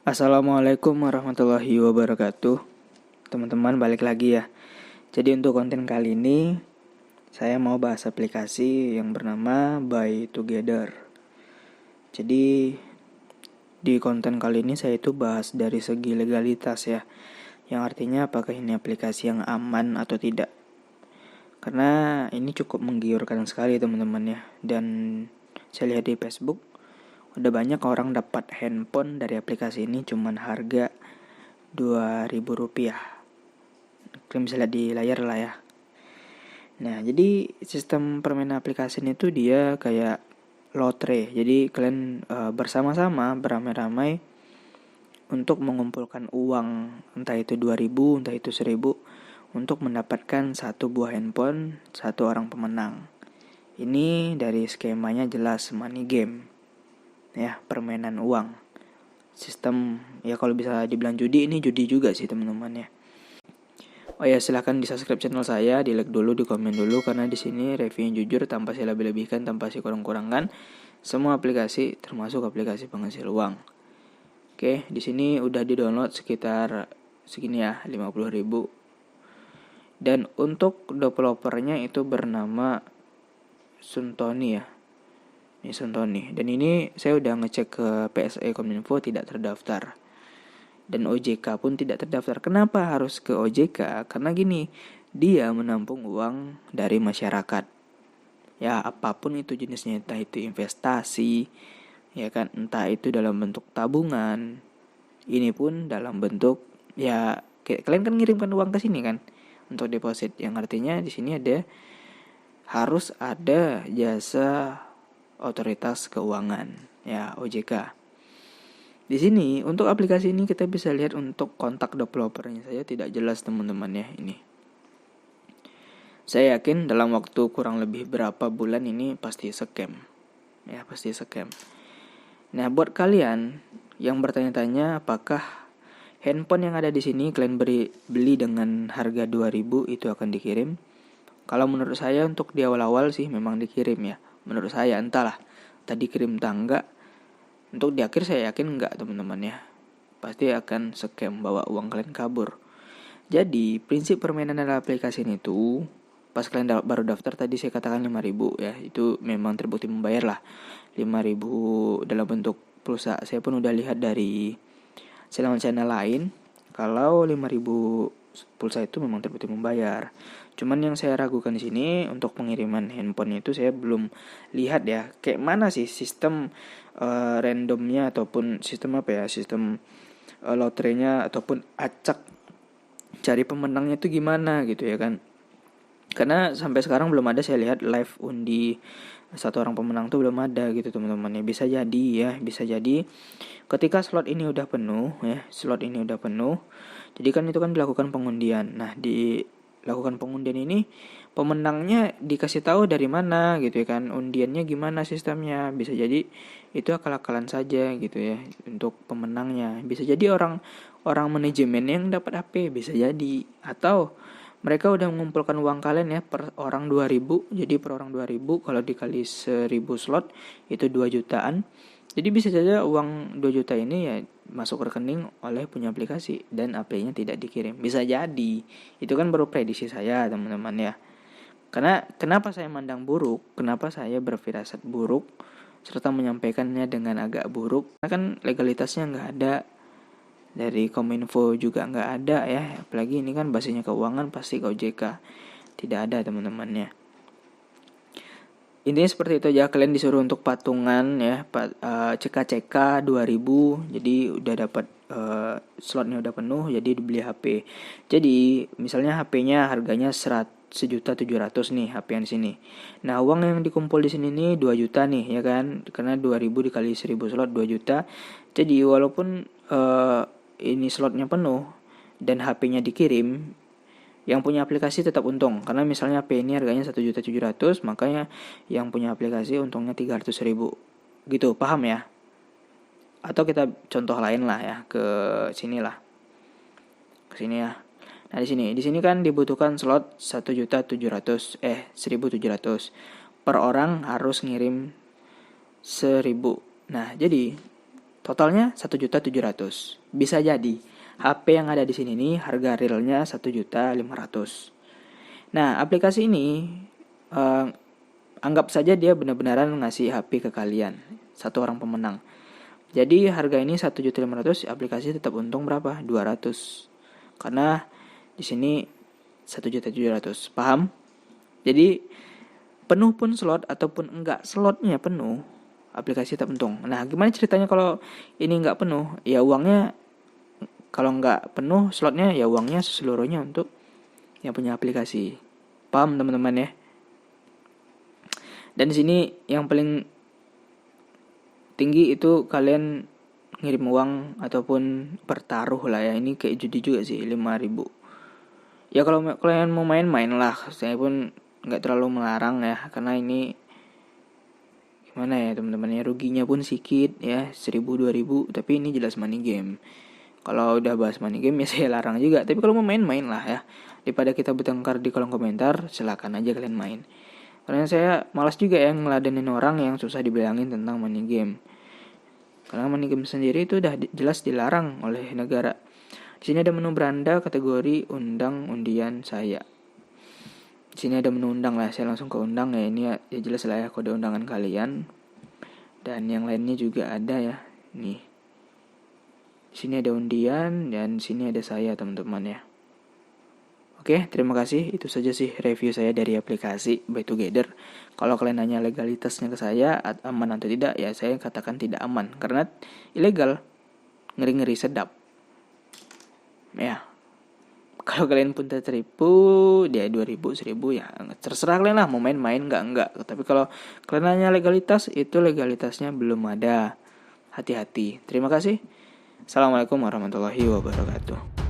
Assalamualaikum warahmatullahi wabarakatuh. Teman-teman, balik lagi ya. Jadi untuk konten kali ini saya mau bahas aplikasi yang bernama Buy Together. Jadi di konten kali ini saya itu bahas dari segi legalitas ya. Yang artinya apakah ini aplikasi yang aman atau tidak. Karena ini cukup menggiurkan sekali teman-teman ya. Dan saya lihat di Facebook udah banyak orang dapat handphone dari aplikasi ini cuman harga Rp2.000. Kalian bisa lihat di layar lah ya. Nah, jadi sistem permainan aplikasi ini tuh dia kayak lotre. Jadi kalian bersama-sama beramai-ramai untuk mengumpulkan uang, entah itu 2.000, entah itu 1.000, untuk mendapatkan satu buah handphone, satu orang pemenang. Ini dari skemanya jelas money game. Ya, permainan uang. Sistem ya kalau bisa dibilang judi, ini judi juga sih teman-teman ya. Oh ya, silahkan di subscribe channel saya, di like dulu, di komen dulu, karena di sini review yang jujur tanpa saya lebih-lebihkan, tanpa saya kurang-kurangkan. Semua aplikasi termasuk aplikasi penghasil uang. Oke, di sini udah di-download sekitar segini ya, 50.000. Dan untuk developernya itu bernama Suntoni ya. Ini Suntoni. Dan ini saya udah ngecek ke PSE Kominfo, tidak terdaftar. Dan OJK pun tidak terdaftar. Kenapa harus ke OJK? Karena gini, dia menampung uang dari masyarakat. Ya, apapun itu jenisnya, entah itu investasi, ya kan, entah itu dalam bentuk tabungan. Ini pun dalam bentuk ya kalian kan ngirimkan uang ke sini kan untuk deposit. Yang artinya di sini harus ada jasa otoritas keuangan, ya OJK. Di sini untuk aplikasi ini kita bisa lihat untuk kontak developernya saja tidak jelas teman-teman ya ini. Saya yakin dalam waktu kurang lebih berapa bulan ini pasti scam. Ya, pasti scam. Nah, buat kalian yang bertanya-tanya apakah handphone yang ada di sini kalian beli dengan harga 2.000 itu akan dikirim? Kalau menurut saya untuk di awal-awal sih memang dikirim ya. Menurut saya entahlah tadi kirim tangga. Untuk di akhir saya yakin enggak teman-teman ya. Pasti akan scam, bawa uang kalian kabur. Jadi prinsip permainan dalam aplikasi ini tuh, pas kalian baru daftar tadi saya katakan 5.000 ya. Itu memang terbukti membayar lah. 5.000 dalam bentuk pulsa. Saya pun udah lihat dari channel lain. Kalau 5.000 pulsa itu memang terbukti membayar. Cuman yang saya ragukan di sini untuk pengiriman handphone itu saya belum lihat ya. Kayak mana sih sistem randomnya ataupun sistem apa ya? Sistem lotrenya ataupun acak cari pemenangnya itu gimana gitu ya kan. Karena sampai sekarang belum ada saya lihat live undi satu orang pemenang tuh belum ada gitu teman-teman ya. Bisa jadi ketika slot ini udah penuh ya, jadi kan itu kan dilakukan pengundian. Nah, dilakukan pengundian ini pemenangnya dikasih tahu dari mana gitu ya kan, undiannya gimana sistemnya. Bisa jadi itu akal-akalan saja gitu ya untuk pemenangnya. Bisa jadi orang manajemen yang dapat HP, bisa jadi, atau mereka udah mengumpulkan uang kalian ya per orang 2.000. Jadi per orang 2.000 kalau dikali 1.000 slot itu 2 jutaan. Jadi bisa saja uang 2 juta ini ya masuk rekening oleh punya aplikasi dan API-nya tidak dikirim. Bisa jadi. Itu kan baru prediksi saya teman-teman ya. Karena kenapa saya mandang buruk, kenapa saya berfirasat buruk serta menyampaikannya dengan agak buruk, karena kan legalitasnya nggak ada. Dari Kominfo juga nggak ada ya, apalagi ini kan basisnya keuangan, pasti ke OJK. Tidak ada teman-temannya. Intinya seperti itu aja, kalian disuruh untuk patungan ya, CK 2.000. Jadi udah dapat slotnya udah penuh, jadi dibeli HP. Jadi misalnya HP-nya harganya 1.700.000 nih HP yang di sini. Nah, uang yang dikumpul di sini nih 2 juta nih ya kan. Karena 2.000 dikali 1.000 slot 2 juta. Jadi walaupun ini slotnya penuh dan HP-nya dikirim, yang punya aplikasi tetap untung. Karena misalnya HP ini harganya 1.700.000, makanya yang punya aplikasi untungnya 300.000. Gitu, paham ya? Atau kita contoh lain lah ya, ke sini lah. Ke sini ya. Nah, di sini kan dibutuhkan slot 1.700.000 per orang harus ngirim 1.000. Nah, jadi Totalnya 1.700.000. Bisa jadi HP yang ada di sini nih harga realnya 1.500.000. Nah, aplikasi ini anggap saja dia benar-benaran ngasih HP ke kalian, satu orang pemenang. Jadi harga ini 1.500.000, aplikasi tetap untung berapa? 200. Karena di sini 1.700.000. Paham? Jadi penuh pun slot ataupun enggak slotnya penuh, aplikasi tetap untung. Nah, gimana ceritanya kalau ini enggak penuh? Ya uangnya, kalau enggak penuh slotnya, ya uangnya seluruhnya untuk yang punya aplikasi. Paham teman-teman ya? Dan di sini yang paling tinggi itu kalian ngirim uang ataupun bertaruh lah ya. Ini kayak judi juga sih, 5.000. Ya kalau kalian mau main-main lah, saya pun nggak terlalu melarang ya, karena ini gimana ya teman-teman ya, ruginya pun sedikit ya, 1.000-2.000, tapi ini jelas money game. Kalau udah bahas money game ya saya larang juga. Tapi kalau mau main-main lah ya, daripada kita bertengkar di kolom komentar, silakan aja kalian main. Karena saya malas juga ya ngeladenin orang yang susah dibilangin tentang money game. Karena money game sendiri itu udah jelas dilarang oleh negara. Di sini ada menu beranda kategori undang undian saya. Di sini ada menu undang lah, saya langsung ke undang ya. Ini ya jelas lah ya kode undangan kalian. Dan yang lainnya juga ada ya. Nih. Di sini ada undian dan di sini ada saya teman-teman ya. Oke, terima kasih. Itu saja sih review saya dari aplikasi Buy Together. Kalau kalian nanya legalitasnya ke saya, aman atau tidak, ya saya katakan tidak aman. Karena ilegal, ngeri-ngeri sedap. Ya, kalau kalian pun tertipu, dia 2.000, 1.000 ya terserah kalian lah mau main-main enggak. Tapi kalau kalian nanya legalitas, itu legalitasnya belum ada. Hati-hati. Terima kasih. Assalamualaikum warahmatullahi wabarakatuh.